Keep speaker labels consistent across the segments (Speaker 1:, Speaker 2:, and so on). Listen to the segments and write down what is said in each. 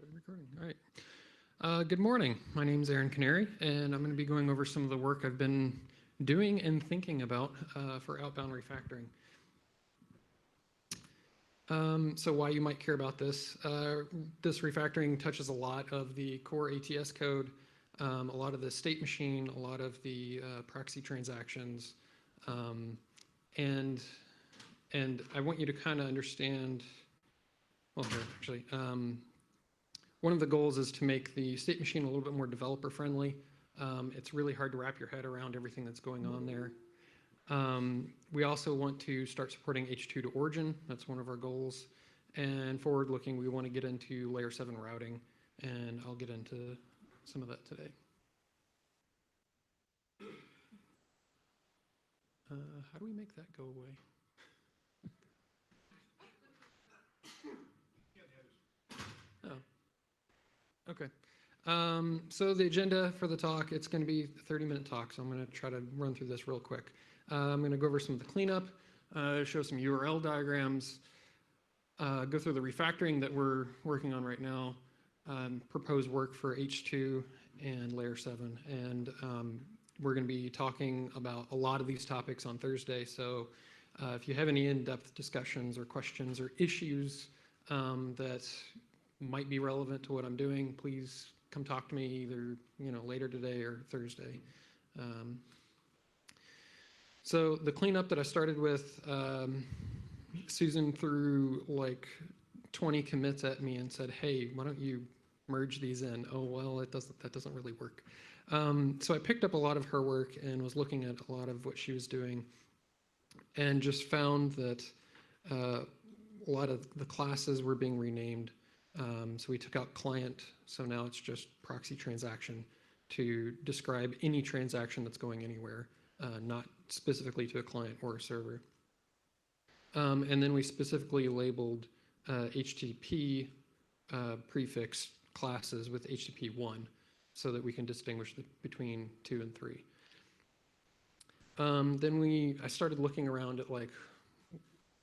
Speaker 1: Started recording. All right. Good morning. My name is Aaron Canary, and I'm going to be going over some of the work I've been doing and thinking about for Outbound Refactoring. So why you might care about this. This refactoring touches a lot of the core ATS code, a lot of the state machine, a lot of the proxy transactions, and I want you to kind of understand, well, here, actually, one of the goals is to make the state machine a little bit more developer friendly. It's really hard to wrap your head around everything that's going on there. We also want to start supporting H2 to origin. That's one of our goals. And forward looking, we want to get into layer 7 routing, and I'll get into some of that today. How do we make that go away? Oh, okay. So the agenda for the talk, it's going to be a 30-minute talk, so I'm going to try to run through this real quick. I'm going to go over some of the cleanup, show some UML diagrams, go through the refactoring that we're working on right now, propose work for H2 and layer 7, and we're going to be talking about a lot of these topics on Thursday, so if you have any in-depth discussions or questions or issues that might be relevant to what I'm doing, please come talk to me either later today or Thursday. So the cleanup that I started with, Susan threw like 20 commits at me and said, "Hey, why don't you merge these in?" Oh well, that doesn't really work. So I picked up a lot of her work and was looking at a lot of what she was doing, and just found that a lot of the classes were being renamed. So we took out client, so now it's just proxy transaction to describe any transaction that's going anywhere, not specifically to a client or a server. And then we specifically labeled HTTP prefix classes with HTTP1 so that we can distinguish between 2 and 3. Then I started looking around at like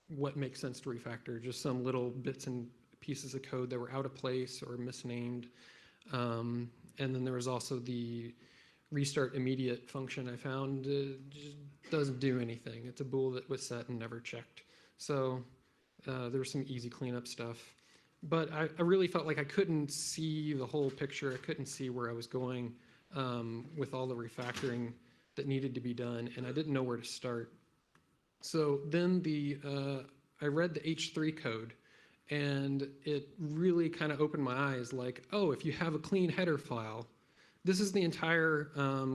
Speaker 1: what makes sense to refactor, just some little bits and pieces of code that were out of place or misnamed. And then there was also the restart immediate function I found. Just doesn't do anything. It's a bool that was set and never checked. So there was some easy cleanup stuff. But I really felt like I couldn't see the whole picture. I couldn't see where I was going with all the refactoring that needed to be done, and I didn't know where to start. So then I read the H3 code, and it really kind of opened my eyes, like, oh, if you have a clean header file, this is the entire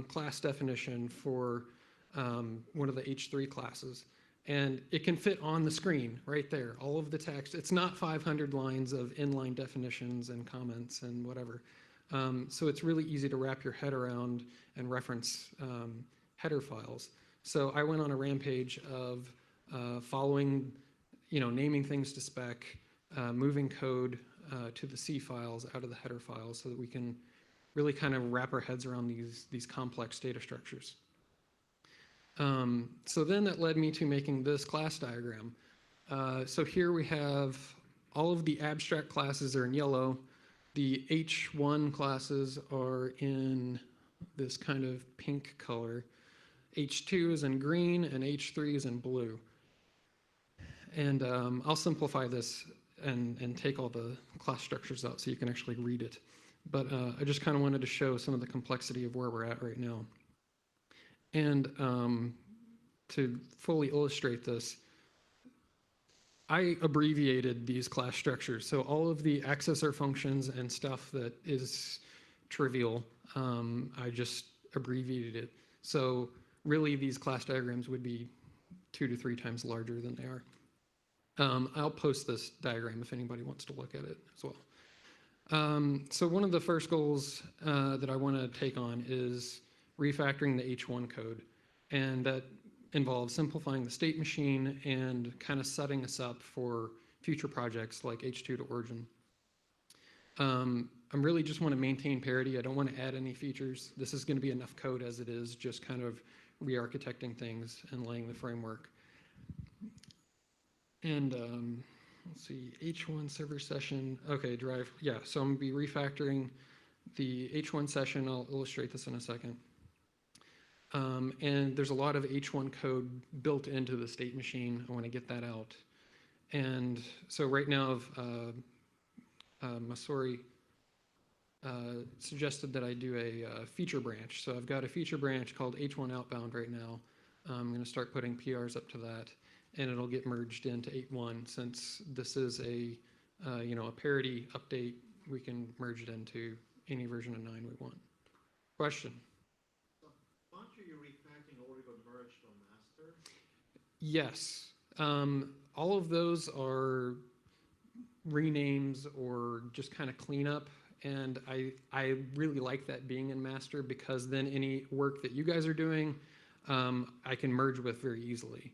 Speaker 1: class definition for one of the H3 classes. And it can fit on the screen right there, all of the text. It's not 500 lines of inline definitions and comments and whatever. So it's really easy to wrap your head around and reference header files. So I went on a rampage of following, naming things to spec, moving code to the C files out of the header files so that we can really kind of wrap our heads around these complex data structures. So then that led me to making this class diagram. So here we have all of the abstract classes are in yellow. The H1 classes are in this kind of pink color. H2 is in green and H3 is in blue. And I'll simplify this and take all the class structures out so you can actually read it. But I just kind of wanted to show some of the complexity of where we're at right now. And to fully illustrate this, I abbreviated these class structures. So all of the accessor functions and stuff that is trivial, I just abbreviated it. So really these class diagrams would be 2 to 3 times larger than they are. I'll post this diagram if anybody wants to look at it as well. So one of the first goals that I want to take on is refactoring the H1 code, and that involves simplifying the state machine and kind of setting us up for future projects like H2 to origin. I really just want to maintain parity. I don't want to add any features. This is going to be enough code as it is, just kind of re-architecting things and laying the framework. And let's see, H1 server session. Okay, drive. Yeah, so I'm going to be refactoring the H1 session. I'll illustrate this in a second. And there's a lot of H1 code built into the state machine. I want to get that out. And so right now, Masori suggested that I do a feature branch. So I've got a feature branch called H1 Outbound right now. I'm going to start putting PRs up to that, and it'll get merged into 8.1. Since this is a a parity update, we can merge it into any version of 9 we want. Question?
Speaker 2: So, aren't you refactoring already got merged on master?
Speaker 1: Yes. All of those are renames or just kind of cleanup. And I really like that being in master, because then any work that you guys are doing, I can merge with very easily.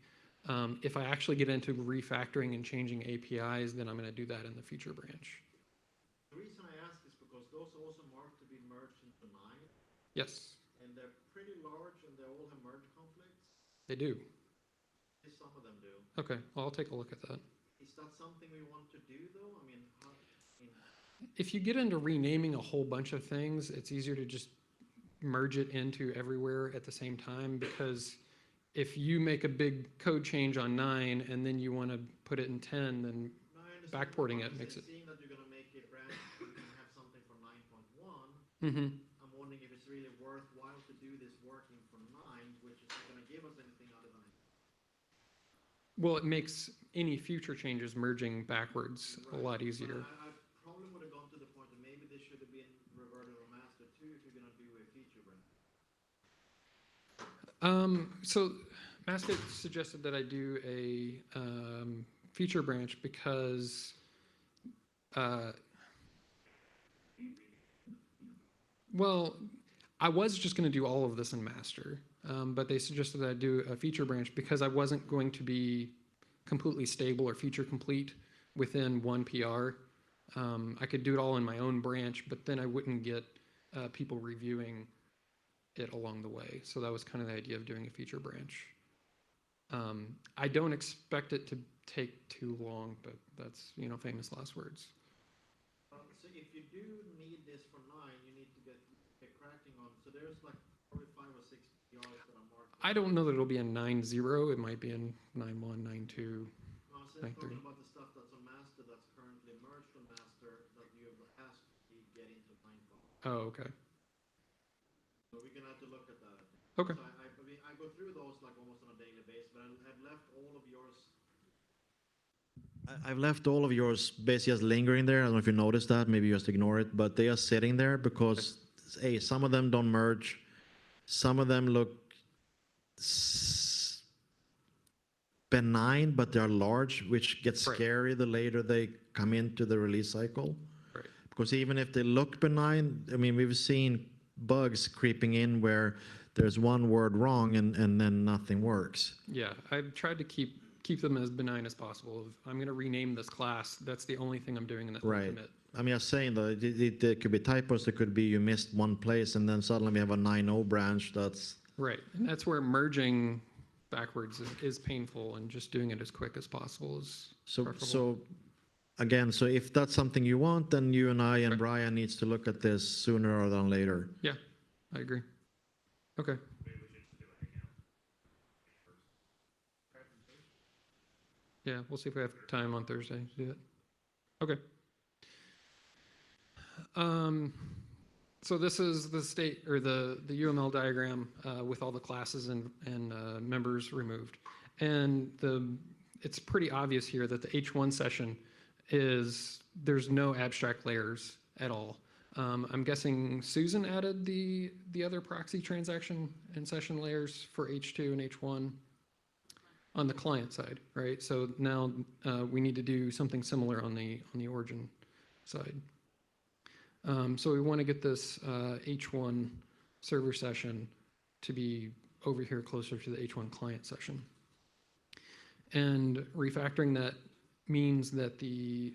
Speaker 1: If I actually get into refactoring and changing APIs, then I'm going to do that in the feature branch.
Speaker 2: The reason I ask is because those are also marked to be merged into 9.
Speaker 1: Yes.
Speaker 2: And they're pretty large and they all have merge conflicts.
Speaker 1: They do.
Speaker 2: Some of them do.
Speaker 1: Okay, well, I'll take a look at that.
Speaker 2: Is that something we want to do though? I mean,
Speaker 1: if you get into renaming a whole bunch of things, it's easier to just merge it into everywhere at the same time, because if you make a big code change on 9 and then you want to put it in 10, then backporting it makes it.
Speaker 2: Seeing that you're going to make a branch, you can have something for 9.1. I'm wondering if it's really worthwhile to do this working for 9, which is not going to give us anything other than.
Speaker 1: Well, it makes any future changes merging backwards a lot easier.
Speaker 2: I probably would have gone to the point that maybe this should have been reverted on master too if you're going to do a feature branch.
Speaker 1: So Mascot suggested that I do a feature branch because well, I was just going to do all of this in master, but they suggested that I do a feature branch because I wasn't going to be completely stable or feature complete within one PR. I could do it all in my own branch, but then I wouldn't get people reviewing it along the way. So that was kind of the idea of doing a feature branch. I don't expect it to take too long, but that's, famous last words.
Speaker 2: So if you do need this for 9, you need to get cracking on. So there's like probably 5 or 6 PRs that are marked.
Speaker 1: I don't know that it'll be in 9.0. It might be in 9.1, 9.2.
Speaker 2: No, so I'm talking about the stuff that's on master that's currently merged on master that you have asked to get into 9.0.
Speaker 1: Oh, okay.
Speaker 2: So we're going to have to look at that.
Speaker 1: Okay.
Speaker 2: So I go through those like almost on a daily basis, but I've left all of yours. I've left all of yours basically just lingering there. I don't know if you noticed that. Maybe you just ignore it, but they are sitting there because some of them don't merge. Some of them look benign, but they're large, which gets scary the later they come into the release cycle.
Speaker 1: Right.
Speaker 2: Because even if they look benign, I mean, we've seen bugs creeping in where there's one word wrong and then nothing works.
Speaker 1: Yeah, I've tried to keep them as benign as possible. If I'm going to rename this class, that's the only thing I'm doing in that commit.
Speaker 2: I mean, I was saying though, it could be typos, it could be you missed one place and then suddenly we have a 9.0 branch that's...
Speaker 1: Right, and that's where merging backwards is painful, and just doing it as quick as possible is preferable.
Speaker 2: So again, so if that's something you want, then you and I and Brian needs to look at this sooner rather than later.
Speaker 1: Yeah, I agree. Okay. Yeah, we'll see if we have time on Thursday to do it. Okay. So this is the state or the UML diagram with all the classes and members removed, and it's pretty obvious here that the H1 session there's no abstract layers at all. I'm guessing Susan added the other proxy transaction and session layers for H2 and H1 on the client side, right? So now we need to do something similar on the origin side. So we want to get this H1 server session to be over here closer to the H1 client session. And refactoring that means that the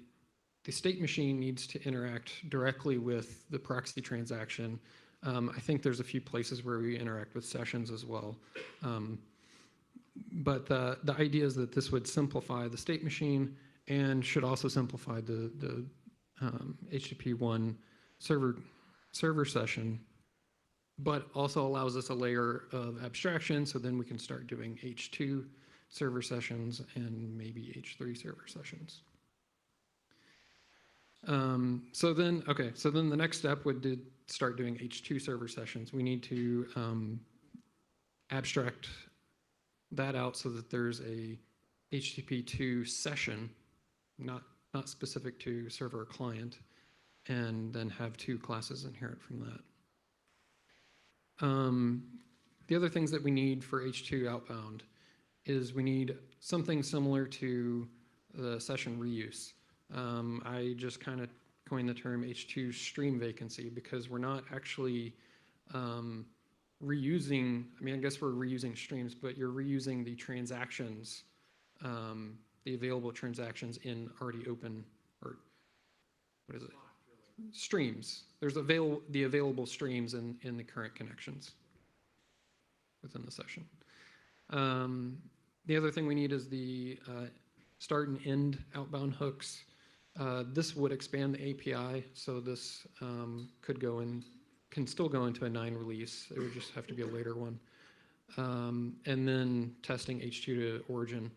Speaker 1: state machine needs to interact directly with the proxy transaction. I think there's a few places where we interact with sessions as well. But the idea is that this would simplify the state machine and should also simplify the HTTP1 server session, but also allows us a layer of abstraction, so then we can start doing H2 server sessions and maybe H3 server sessions. So then the next step would be start doing H2 server sessions. We need to abstract that out so that there's a HTTP2 session, not specific to server or client, and then have two classes inherent from that. The other things that we need for H2 outbound is we need something similar to the session reuse. I just kind of coined the term H2 stream vacancy because we're not actually reusing, I mean, I guess we're reusing streams, but you're reusing the transactions, the available transactions in already open, or what is it? Streams. There's the available streams in the current connections within the session. The other thing we need is the start and end outbound hooks. This would expand the API, so this can still go into a 9 release. It would just have to be a later one. And then testing H2 to origin.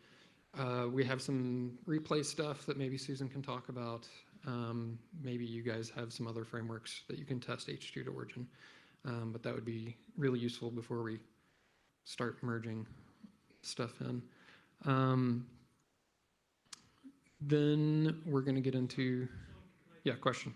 Speaker 1: We have some replay stuff that maybe Susan can talk about. Maybe you guys have some other frameworks that you can test H2 to origin. But that would be really useful before we start merging stuff in. Then we're going to get into, yeah, question.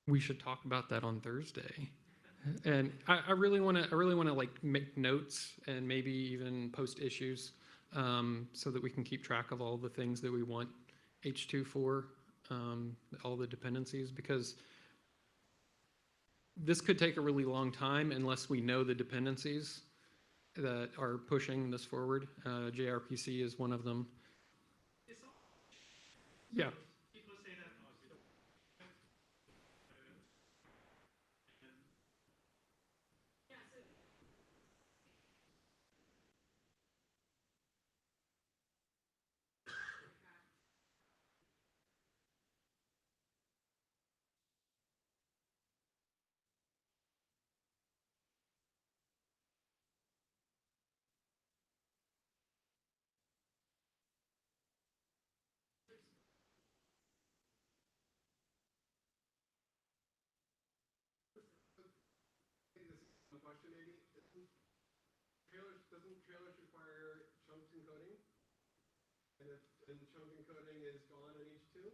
Speaker 1: We should talk about that on Thursday. And I really want to like make notes and maybe even post issues so that we can keep track of all the things that we want H2 for, all the dependencies, because this could take a really long time unless we know the dependencies that are pushing this forward. JRPC is one of them. Yeah. Question maybe. Doesn't trailers require chunks encoding? And chunk encoding is gone in H2?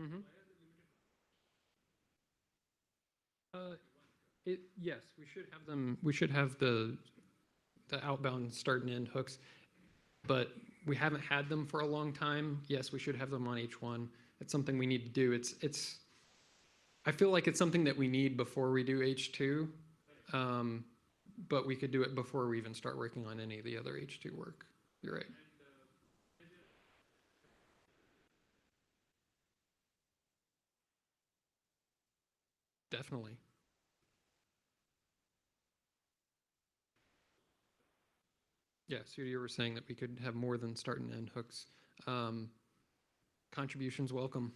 Speaker 1: Mm-hmm. Yes, we should have them. We should have the outbound start and end hooks, but we haven't had them for a long time. Yes, we should have them on H1. It's something we need to do. I feel like it's something that we need before we do H2, but we could do it before we even start working on any of the other H2 work. You're right. Definitely. Yeah, Sudhi, you were saying that we could have more than start and end hooks. Contributions welcome.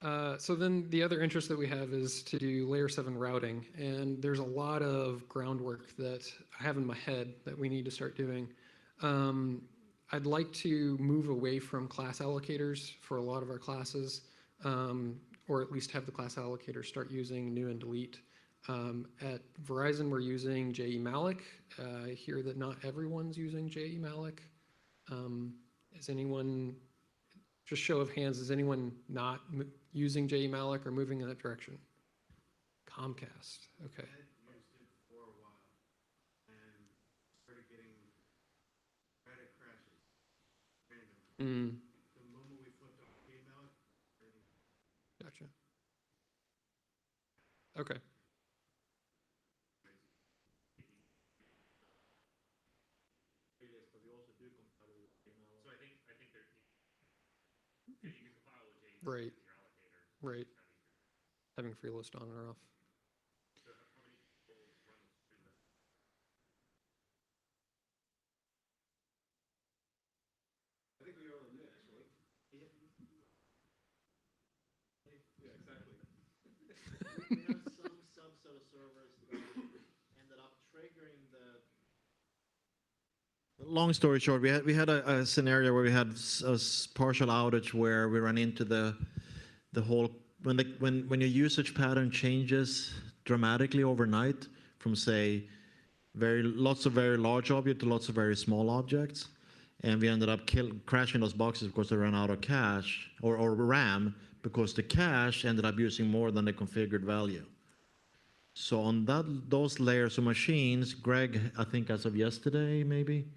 Speaker 1: So then the other interest that we have is to do layer 7 routing, and there's a lot of groundwork that I have in my head that we need to start doing. I'd like to move away from class allocators for a lot of our classes, or at least have the class allocators start using new and delete. At Verizon, we're using JEmalloc. I hear that not everyone's using JEmalloc. Is anyone, just show of hands, is anyone not using JEmalloc or moving in that direction? Comcast, okay.
Speaker 2: I had used it for a while and started getting credit crashes randomly. The moment we flipped on email,
Speaker 1: Gotcha. Okay.
Speaker 2: but we also do compile with email.
Speaker 3: So I think there, you can compile with JEmalloc
Speaker 1: Right.
Speaker 3: with your allocator.
Speaker 1: Right. Having free list on or off.
Speaker 3: So how many people run through that?
Speaker 4: I think we are on the actually.
Speaker 2: Yeah,
Speaker 4: Yeah, exactly.
Speaker 2: we have some subset of servers that ended up triggering the. Long story short, we had a scenario where we had a partial outage where we ran into the whole when your usage pattern changes dramatically overnight from say lots of very large objects to lots of very small objects, and we ended up crashing those boxes because they ran out of cache or RAM because the cache ended up using more than the configured value. So on those layers of machines, Greg, I think as of yesterday maybe,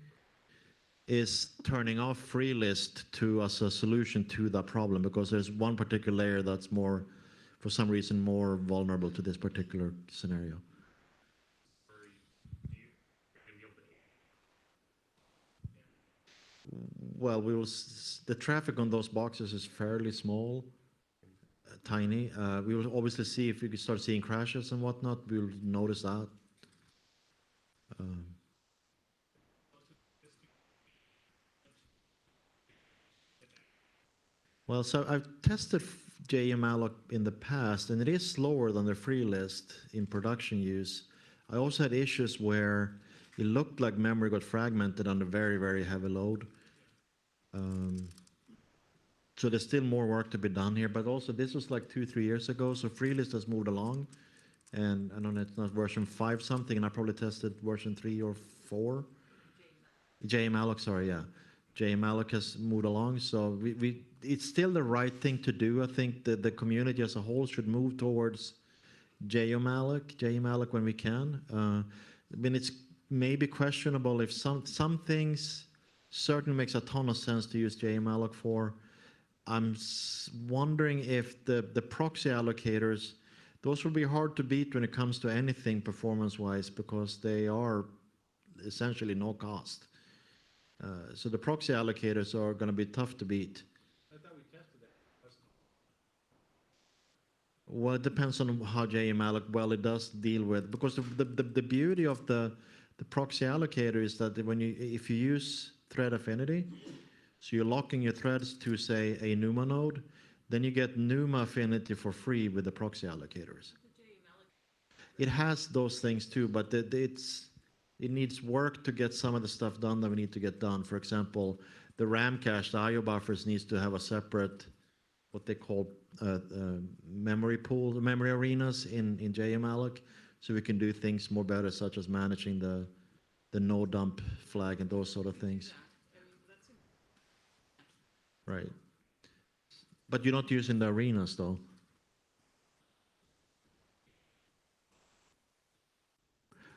Speaker 2: is turning off free list as a solution to that problem because there's one particular layer that's more, for some reason, more vulnerable to this particular scenario. Well, the traffic on those boxes is fairly small, tiny. We will obviously see if we could start seeing crashes and whatnot. We'll notice that. Well, so I've tested JEmalloc in the past, and it is slower than the free list in production use. I also had issues where it looked like memory got fragmented under very, very heavy load. So there's still more work to be done here, but also this was like 2-3 years ago, so free list has moved along, and I know it's not version 5 something, and I probably tested version 3 or 4. JEmalloc, sorry, yeah. JEmalloc has moved along, so it's still the right thing to do. I think that the community as a whole should move towards JEmalloc when we can. I mean, it's maybe questionable if some things certainly makes a ton of sense to use JEmalloc for. I'm wondering if the proxy allocators, those will be hard to beat when it comes to anything performance-wise because they are essentially no cost. So the proxy allocators are going to be tough to beat.
Speaker 4: I thought we tested that.
Speaker 2: Well, it depends on how JEmalloc well it does deal with, because the beauty of the proxy allocator is that if you use thread affinity, so you're locking your threads to say a NUMA node, then you get NUMA affinity for free with the proxy allocators. It has those things too, but it needs work to get some of the stuff done that we need to get done. For example, the RAM cache, the IO buffers needs to have a separate, what they call memory pool, memory arenas in JEmalloc, so we can do things more better, such as managing the no dump flag and those sort of things. Right. But you're not using the arenas though.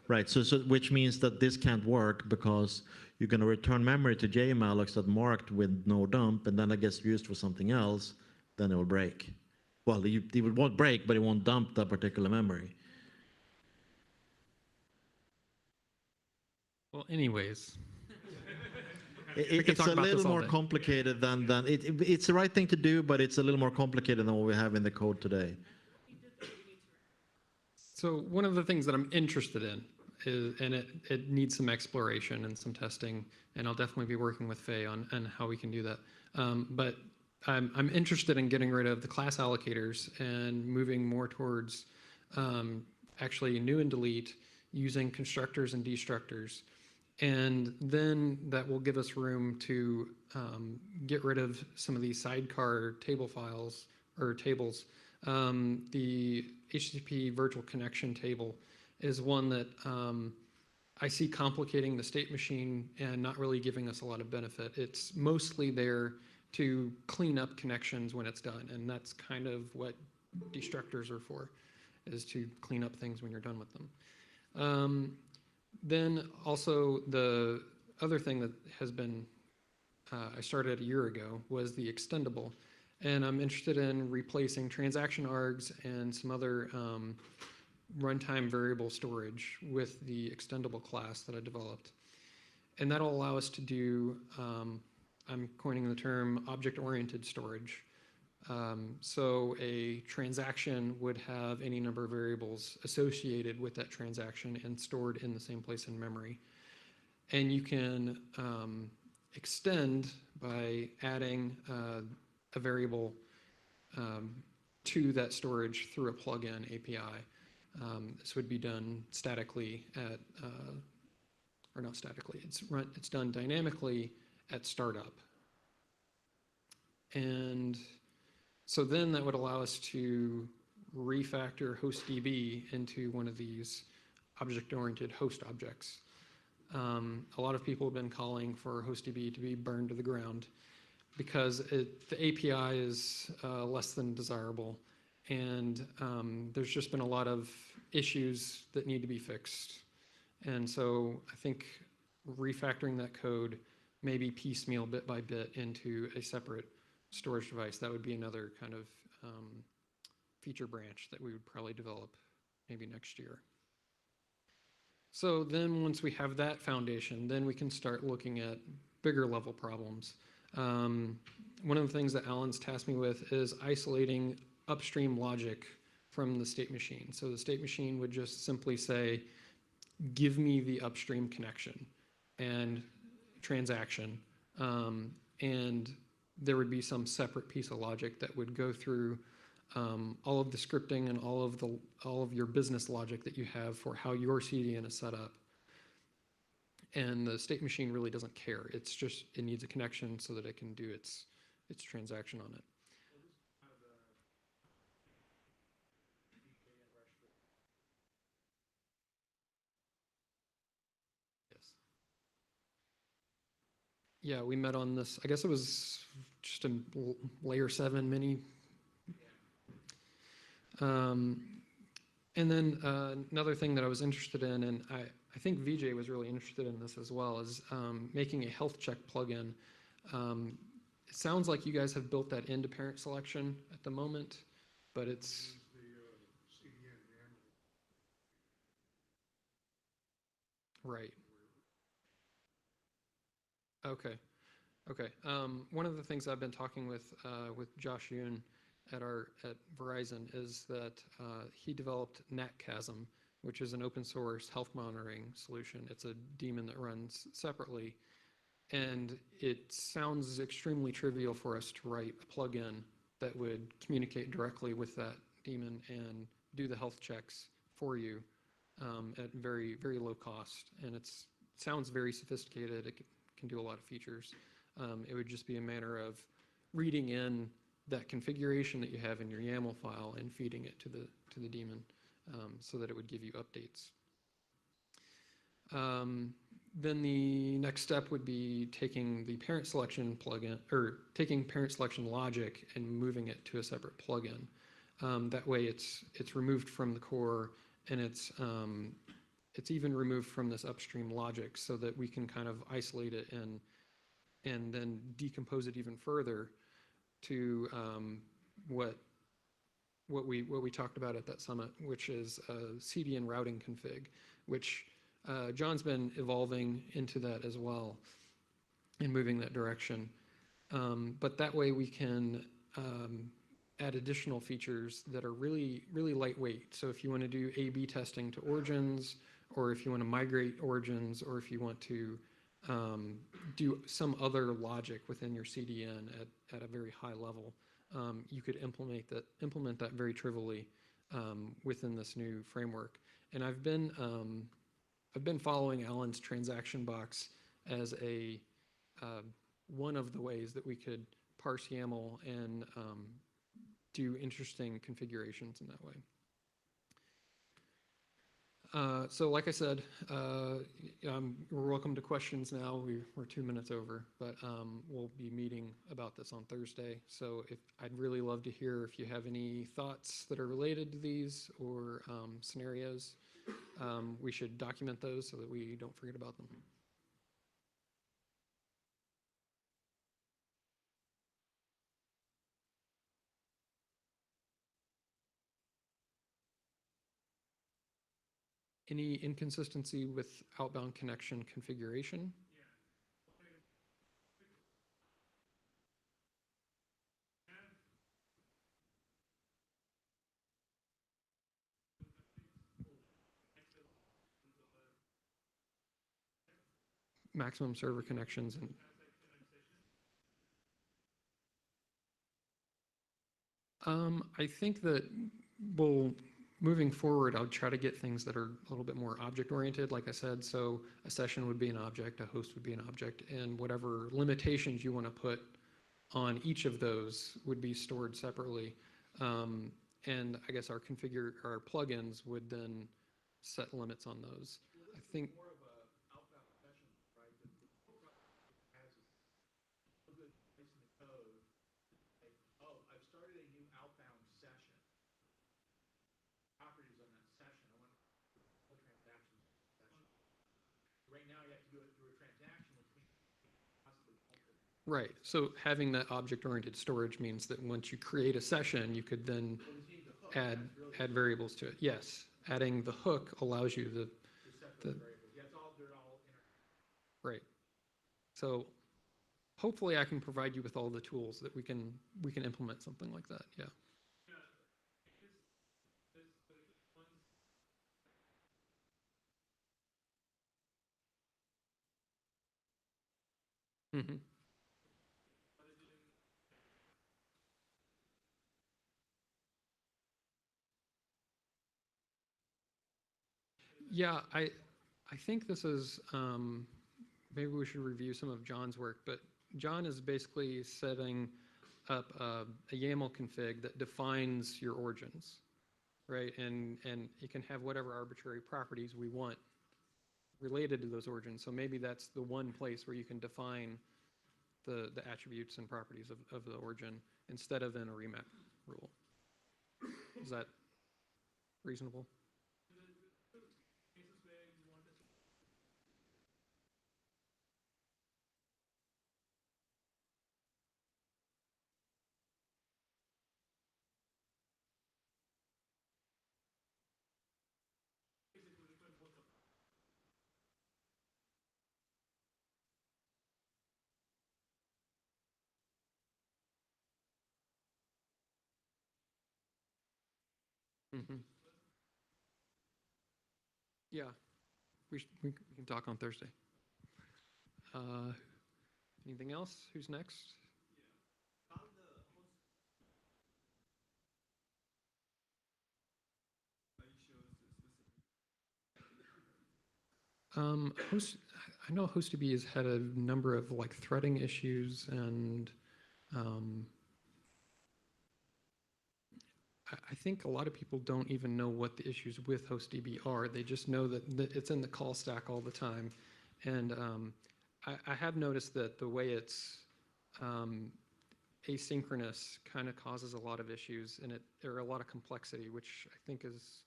Speaker 2: Right, so which means that this can't work because you're going to return memory to JEmalloc that's marked with no dump, and then it gets used for something else, then it will break. Well, it won't break, but it won't dump that particular memory.
Speaker 1: Well, anyways.
Speaker 2: It's a little more complicated than it's the right thing to do, but it's a little more complicated than what we have in the code today.
Speaker 1: So one of the things that I'm interested in is, and it needs some exploration and some testing, and I'll definitely be working with Faye on how we can do that. But I'm interested in getting rid of the class allocators and moving more towards actually new and delete using constructors and destructors. And then that will give us room to get rid of some of these sidecar table files or tables. The HTTP virtual connection table is one that I see complicating the state machine and not really giving us a lot of benefit. It's mostly there to clean up connections when it's done, and that's kind of what destructors are for, is to clean up things when you're done with them. Then also the other thing that has been, I started a year ago, was the extendable. And I'm interested in replacing transaction args and some other runtime variable storage with the extendable class that I developed. And that'll allow us to do, I'm coining the term object-oriented storage. So a transaction would have any number of variables associated with that transaction and stored in the same place in memory. And you can extend by adding a variable to that storage through a plugin API. This would be done statically at, or not statically, it's done dynamically at startup. And so then that would allow us to refactor hostDB into one of these object-oriented host objects. A lot of people have been calling for hostDB to be burned to the ground because the API is less than desirable, and there's just been a lot of issues that need to be fixed. And so I think refactoring that code, maybe piecemeal bit by bit into a separate storage device, that would be another kind of feature branch that we would probably develop maybe next year. So then once we have that foundation, then we can start looking at bigger level problems. One of the things that Alan's tasked me with is isolating upstream logic from the state machine. So the state machine would just simply say, give me the upstream connection and transaction, and there would be some separate piece of logic that would go through all of the scripting and all of your business logic that you have for how your CDN is set up. And the state machine really doesn't care. It's just, it needs a connection so that it can do its transaction on it. Yes. Yeah, we met on this, I guess it was just a layer 7 mini. And then another thing that I was interested in, and I think VJ was really interested in this as well, is making a health check plugin. It sounds like you guys have built that into parent selection at the moment, but it's... Right. Okay. Okay. One of the things I've been talking with Josh Yoon at Verizon is that he developed NatChasm, which is an open source health monitoring solution. It's a daemon that runs separately, and it sounds extremely trivial for us to write a plugin that would communicate directly with that daemon and do the health checks for you at very, very low cost. And it sounds very sophisticated. It can do a lot of features. It would just be a matter of reading in that configuration that you have in your YAML file and feeding it to the daemon so that it would give you updates. Then the next step would be taking the parent selection plugin, or taking parent selection logic and moving it to a separate plugin. That way it's removed from the core, and it's even removed from this upstream logic so that we can kind of isolate it and then decompose it even further to what we talked about at that summit, which is CDN routing config, which John's been evolving into that as well and moving that direction. But that way we can add additional features that are really, really lightweight. So if you want to do A/B testing to origins, or if you want to migrate origins, or if you want to do some other logic within your CDN at a very high level, you could implement that very trivially within this new framework. And I've been following Alan's transaction box as a one of the ways that we could parse YAML and do interesting configurations in that way. So like I said, we're welcome to questions now. We're 2 minutes over, but we'll be meeting about this on Thursday. So I'd really love to hear if you have any thoughts that are related to these or scenarios. We should document those so that we don't forget about them. Any inconsistency with outbound connection configuration? Maximum server connections and I think that moving forward, I'll try to get things that are a little bit more object oriented, like I said. So a session would be an object, a host would be an object, and whatever limitations you want to put on each of those would be stored separately. And I guess our plugins would then set limits on those. I think.
Speaker 4: More of a outbound session, right? The has a good place in the code. Like, oh, I've started a new outbound session. Properties on that session. I want all transactions in the session. Right now, you have to do it through a transaction, which means possibly multiple.
Speaker 1: Right. So having that object-oriented storage means that once you create a session, you could then add variables to it. Yes. Adding the hook allows you the
Speaker 4: Variables. Yeah, they're all
Speaker 1: right. So hopefully I can provide you with all the tools that we can implement something like that. Yeah. Mm-hmm. Yeah, I think this is maybe we should review some of John's work, but John is basically setting up a YAML config that defines your origins, right? And it can have whatever arbitrary properties we want related to those origins. So maybe that's the one place where you can define the attributes and properties of the origin instead of in a remap rule. Is that reasonable? Mm-hmm. Yeah, we can talk on Thursday. Anything else? Who's next? I know HostDB has had a number of like threading issues, and I think a lot of people don't even know what the issues with HostDB are. They just know that it's in the call stack all the time, and I have noticed that the way it's asynchronous kind of causes a lot of issues, and there a lot of complexity, which I think is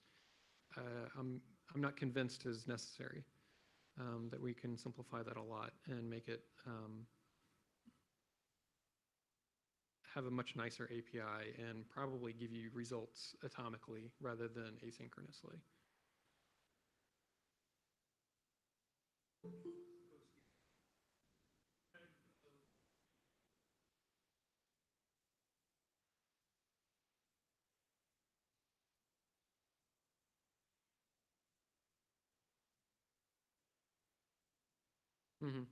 Speaker 1: I'm not convinced is necessary. That we can simplify that a lot and make it have a much nicer API and probably give you results atomically rather than asynchronously. Mm-hmm.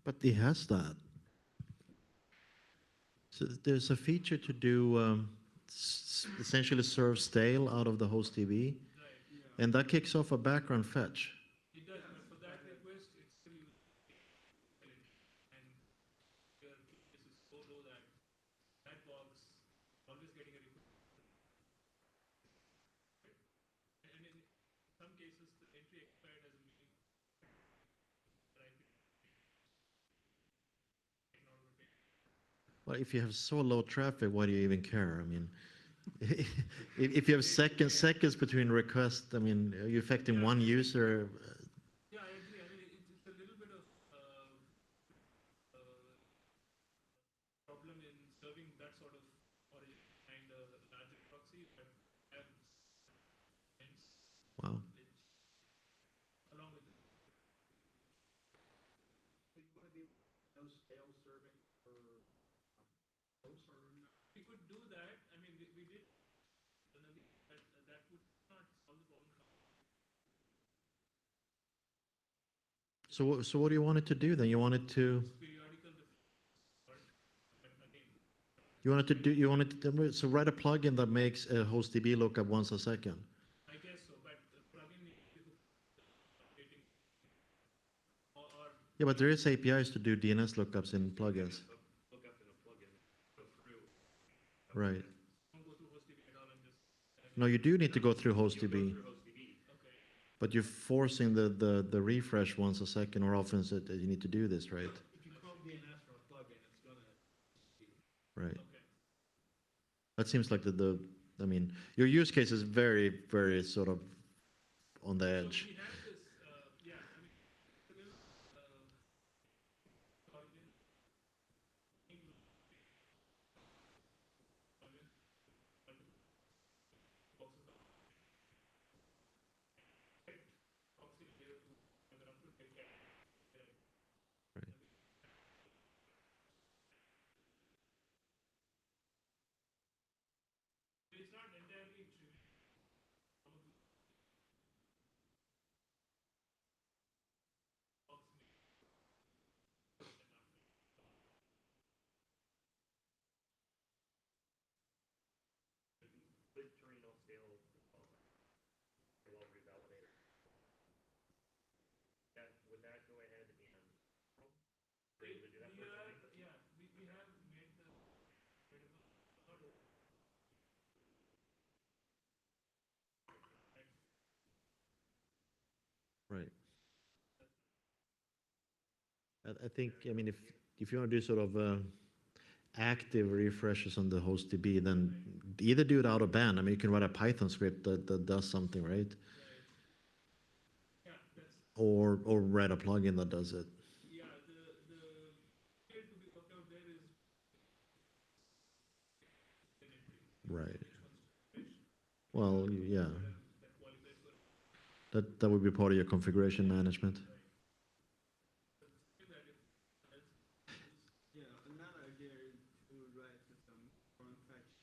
Speaker 2: But it has that. So there's a feature to do essentially serve stale out of the host DB,
Speaker 3: Right.
Speaker 2: and that kicks off a background fetch.
Speaker 3: It does, but for that request, it's still using and your TLS is so low that that box always getting a request. And in some cases, the entry expired as a meeting. Right?
Speaker 2: Well, if you have so low traffic, why do you even care? I mean, if you have seconds between requests, I mean, are you affecting one user?
Speaker 3: Yeah, I agree. I mean, it's a little bit of problem in serving that sort of origin and larger proxy, but have ends
Speaker 2: Wow.
Speaker 3: which along with it.
Speaker 4: So you want to be no stale serving for host?
Speaker 3: We could do that. I mean, we did internally, but that would not solve the problem.
Speaker 2: So what do you want it to do then? You want it to
Speaker 3: Periodical but again,
Speaker 2: you want it to so write a plugin that makes a host DB lookup once a second.
Speaker 3: I guess so, but the plugin needs to be updating or
Speaker 2: Yeah, but there is APIs to do DNS lookups in plugins.
Speaker 3: look up in a plugin, go through,
Speaker 2: Right.
Speaker 3: don't go through HostDB at all and just
Speaker 2: No, you do need to go through host DB,
Speaker 3: okay.
Speaker 2: but you're forcing the refresh once a second, or often that you need to do this, right?
Speaker 4: If you call DNS from a plugin, it's gonna be
Speaker 2: Right.
Speaker 3: Okay.
Speaker 2: That seems like I mean, your use case is very sort of on the
Speaker 3: So
Speaker 2: edge.
Speaker 3: we have this, yeah, I mean, it's a little, plugin, plugin, multiple boxes of proxy layer to further up to take care.
Speaker 2: Right.
Speaker 3: It's not entirely trivial. Some of the box we have made the available not
Speaker 2: Right. I think, I mean, if you want to do sort of active refreshes on the host DB, then either do it out of band. I mean, you can write a Python script that does something, right?
Speaker 3: right. Yeah, that's
Speaker 2: Or write a plugin that does it.
Speaker 3: yeah, the way to be worked out there is an entry.
Speaker 2: Right.
Speaker 3: Which ones to fetch,
Speaker 2: Well, yeah,
Speaker 3: that qualifies for
Speaker 2: that would be part of your configuration management.
Speaker 3: something that if else
Speaker 5: Yeah, another idea is to write some front fetch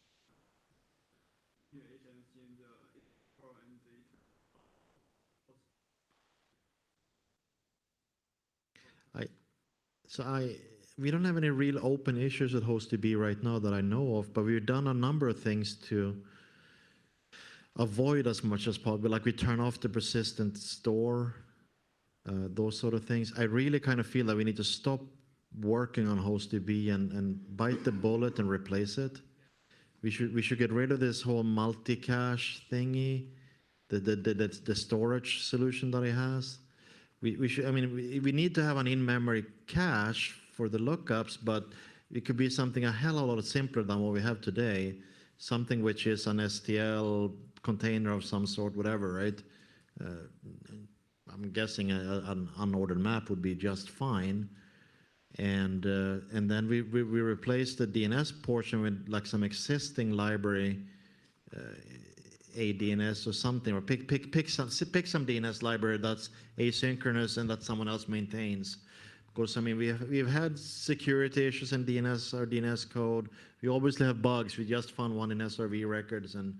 Speaker 5: agents in the core and the
Speaker 2: We don't have any real open issues with HostDB right now that I know of, but we've done a number of things to avoid as much as possible. Like we turn off the persistent store, those sort of things. I really kind of feel that we need to stop working on HostDB and bite the bullet and replace it. We should get rid of this whole multi-cache thingy, the storage solution that it has. We should, I mean, we need to have an in-memory cache for the lookups, but it could be something a hell of a lot simpler than what we have today. Something which is an STL container of some sort, whatever, right? I'm guessing an unordered map would be just fine. And then we replace the DNS portion with like some existing library, ADNS or something, or pick some DNS library that's asynchronous and that someone else maintains. Because I mean we've had security issues in DNS or DNS code. We obviously have bugs. We just found one in SRV records, and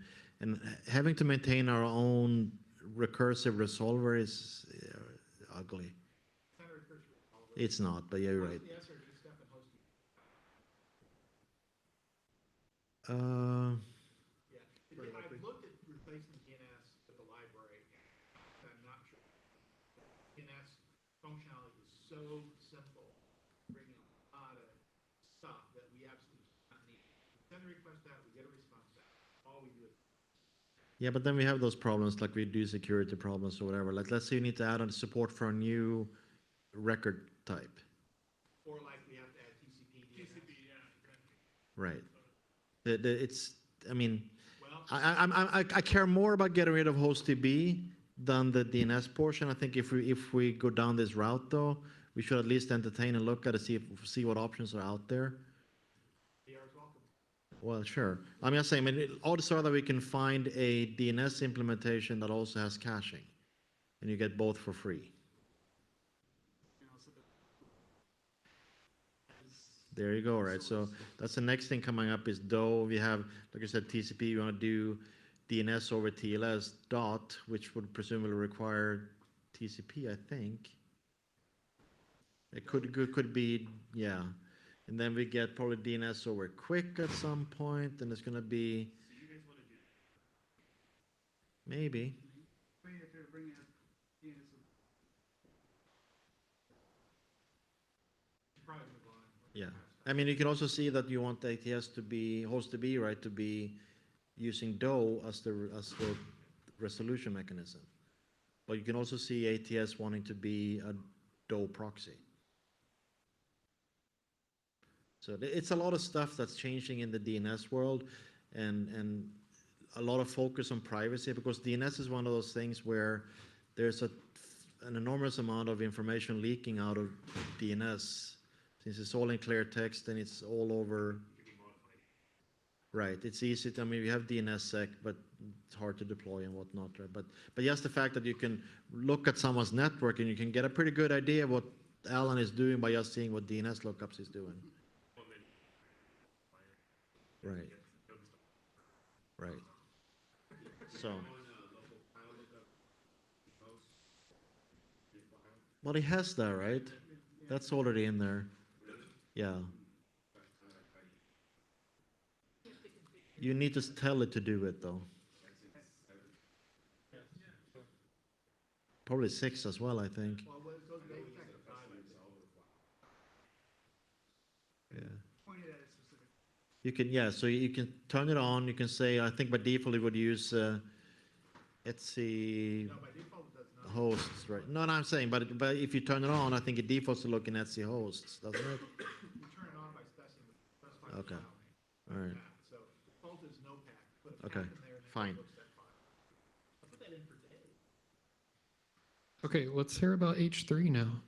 Speaker 2: having to maintain our own recursive resolver is ugly.
Speaker 4: It's not a recursive resolver.
Speaker 2: It's not, but yeah, you're right.
Speaker 4: What's the SRD stuff in hosting? Yeah, I've looked at replacing DNS with the library, and I'm not sure. DNS functionality is so simple, bringing a lot of stuff that we absolutely do not need. We send a request out, we get a response back. All we do is,
Speaker 2: Yeah, but then we have those problems like we do security problems or whatever. Like let's say you need to add on support for a new record type.
Speaker 4: or like we have to add TCP, DNS.
Speaker 3: TCP, yeah, exactly.
Speaker 2: Right. It's, I mean,
Speaker 4: Well,
Speaker 2: I care more about getting rid of HostDB than the DNS portion. I think if we go down this route though, we should at least entertain and look at it, see what options are out there.
Speaker 4: they are welcome.
Speaker 2: Well, sure. I'm just saying, I mean, odds are that we can find a DNS implementation that also has caching, and you get both for free.
Speaker 5: You know, so that
Speaker 2: There you go, right? So that's the next thing coming up is DO. We have, like I said, TCP. You want to do DNS over TLS dot, which would presumably require TCP, I think. It could be, yeah. And then we get probably DNS over quick at some point, and it's going to be maybe.
Speaker 5: way if you're bringing up DNS.
Speaker 4: Should probably move on.
Speaker 2: Yeah. I mean, you can also see that you want ATS to be, host to be, right, to be using DO as the resolution mechanism. But you can also see ATS wanting to be a DO proxy. So it's a lot of stuff that's changing in the DNS world, and a lot of focus on privacy, because DNS is one of those things where there's an enormous amount of information leaking out of DNS, since it's all in clear text and it's all over. Right, it's easy to, I mean, we have DNSSEC, but it's hard to deploy and whatnot, right? But just the fact that you can look at someone's network and you can get a pretty good idea of what Alan is doing by just seeing what DNS lookups is doing. Right. Right. So. Well, he has that, right? That's already in there. Yeah. You need to tell it to do it, though. Probably 6 as well, I think.
Speaker 4: Well, it goes way back to 5, I think.
Speaker 2: Yeah.
Speaker 5: Pointed at a specific.
Speaker 2: You can, yeah, so you can turn it on. You can say, I think by default it would use Etsy
Speaker 4: No, by default it does not.
Speaker 2: hosts, right? No, I'm saying, but if you turn it on, I think it defaults to looking at Etsy hosts, doesn't it?
Speaker 4: You turn it on by specifying the
Speaker 2: Okay.
Speaker 4: file name.
Speaker 2: All right.
Speaker 4: Path. So default is no path. Put a
Speaker 2: Okay,
Speaker 4: path in there and then
Speaker 2: fine.
Speaker 4: it looks that file. I'll put that in for Dave.
Speaker 1: Okay, let's hear about H3 now.